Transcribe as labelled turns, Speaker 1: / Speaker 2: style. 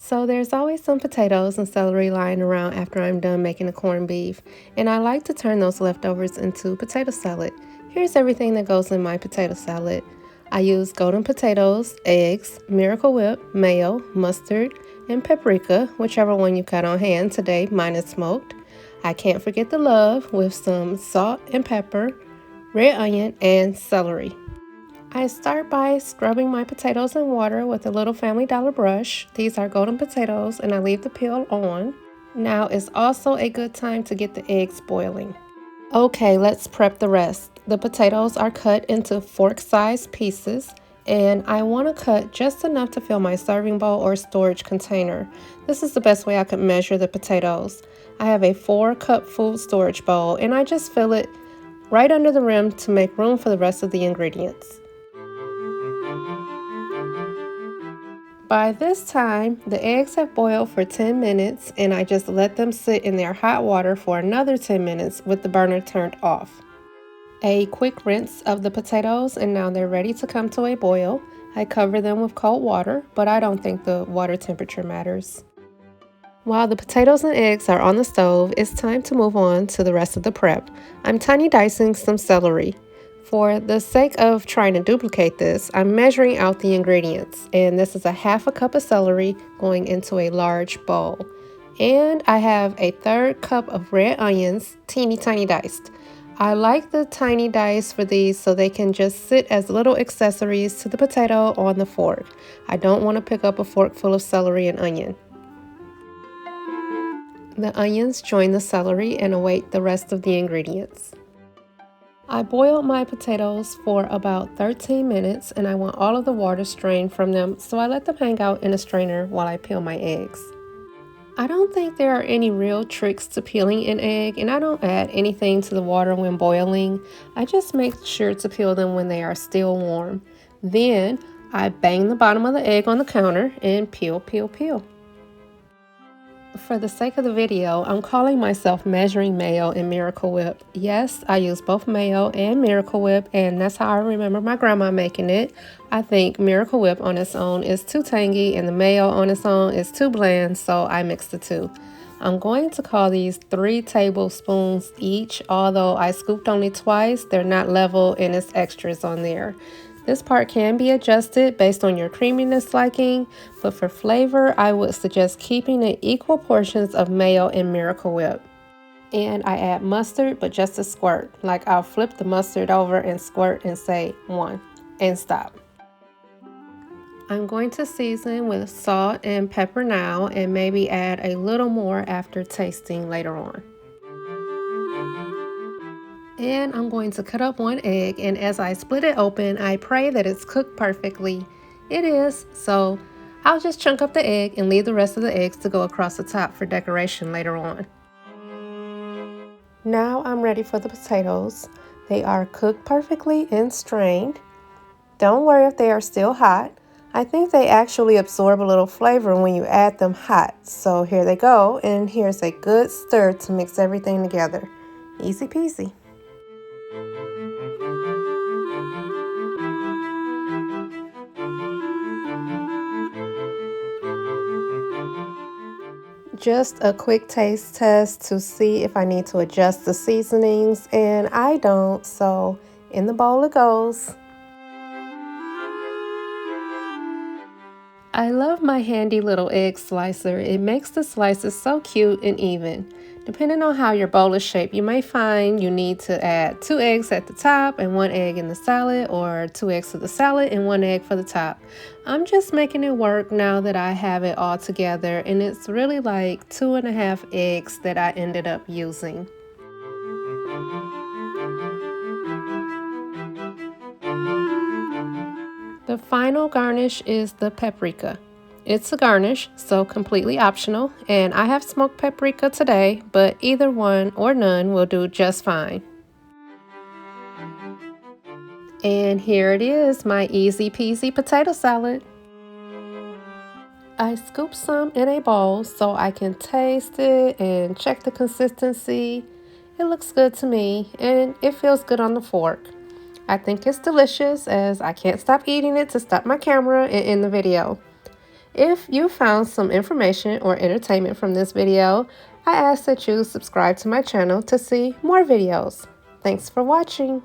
Speaker 1: So there's always some potatoes and celery lying around after I'm done making the corned beef, and I like to turn those leftovers into potato salad. Here's everything that goes in my potato salad. I use golden potatoes, eggs, Miracle Whip, mayo, mustard, and paprika, whichever one you've got on hand. Today, mine is smoked. I can't forget the love with some salt and pepper, red onion, and celery. I start by scrubbing my potatoes in water with a little Family Dollar brush. These are golden potatoes and I leave the peel on. Now is also a good time to get the eggs boiling. Okay, let's prep the rest. The potatoes are cut into fork-sized pieces and I want to cut just enough to fill my serving bowl or storage container. This is the best way I could measure the potatoes. I have a 4-cup food storage bowl and I just fill it right under the rim to make room for the rest of the ingredients. By this time, the eggs have boiled for 10 minutes and I just let them sit in their hot water for another 10 minutes with the burner turned off. A quick rinse of the potatoes and now they're ready to come to a boil. I cover them with cold water, but I don't think the water temperature matters. While the potatoes and eggs are on the stove, it's time to move on to the rest of the prep. I'm tiny dicing some celery. For the sake of trying to duplicate this, I'm measuring out the ingredients, and this is a 1/2 cup of celery going into a large bowl. And I have a 1/3 cup of red onions, teeny tiny diced. I like the tiny dice for these so they can just sit as little accessories to the potato on the fork. I don't want to pick up a fork full of celery and onion. The onions join the celery and await the rest of the ingredients. I boiled my potatoes for about 13 minutes and I want all of the water strained from them, so I let them hang out in a strainer while I peel my eggs. I don't think there are any real tricks to peeling an egg, and I don't add anything to the water when boiling. I just make sure to peel them when they are still warm. Then I bang the bottom of the egg on the counter and peel, peel, peel. For the sake of the video, I'm calling myself Measuring Mayo and Miracle Whip. Yes, I use both Mayo and Miracle Whip, and that's how I remember my grandma making it. I think Miracle Whip on its own is too tangy and the Mayo on its own is too bland, so I mix the two. I'm going to call these 3 tablespoons each. Although I scooped only twice, they're not level and it's extras on there. This part can be adjusted based on your creaminess liking, but for flavor, I would suggest keeping it equal portions of Mayo and Miracle Whip. And I add mustard, but just a squirt. Like I'll flip the mustard over and squirt and say 1 and stop. I'm going to season with salt and pepper now and maybe add a little more after tasting later on. And I'm going to cut up 1 egg, and as I split it open, I pray that it's cooked perfectly. It is, so I'll just chunk up the egg and leave the rest of the eggs to go across the top for decoration later on. Now I'm ready for the potatoes. They are cooked perfectly and strained. Don't worry if they are still hot. I think they actually absorb a little flavor when you add them hot. So here they go, and here's a good stir to mix everything together. Easy peasy. Just a quick taste test to see if I need to adjust the seasonings, and I don't, so in the bowl it goes. I love my handy little egg slicer. It makes the slices so cute and even. Depending on how your bowl is shaped, you may find you need to add 2 eggs at the top and 1 egg in the salad, or 2 eggs to the salad and 1 egg for the top. I'm just making it work now that I have it all together, and it's really like 2.5 eggs that I ended up using. The final garnish is the paprika. It's a garnish, so completely optional, and I have smoked paprika today, but either one or none will do just fine. And here it is, my easy peasy potato salad. I scoop some in a bowl so I can taste it and check the consistency. It looks good to me, and it feels good on the fork. I think it's delicious, as I can't stop eating it to stop my camera and end the video. If you found some information or entertainment from this video, I ask that you subscribe to my channel to see more videos. Thanks for watching.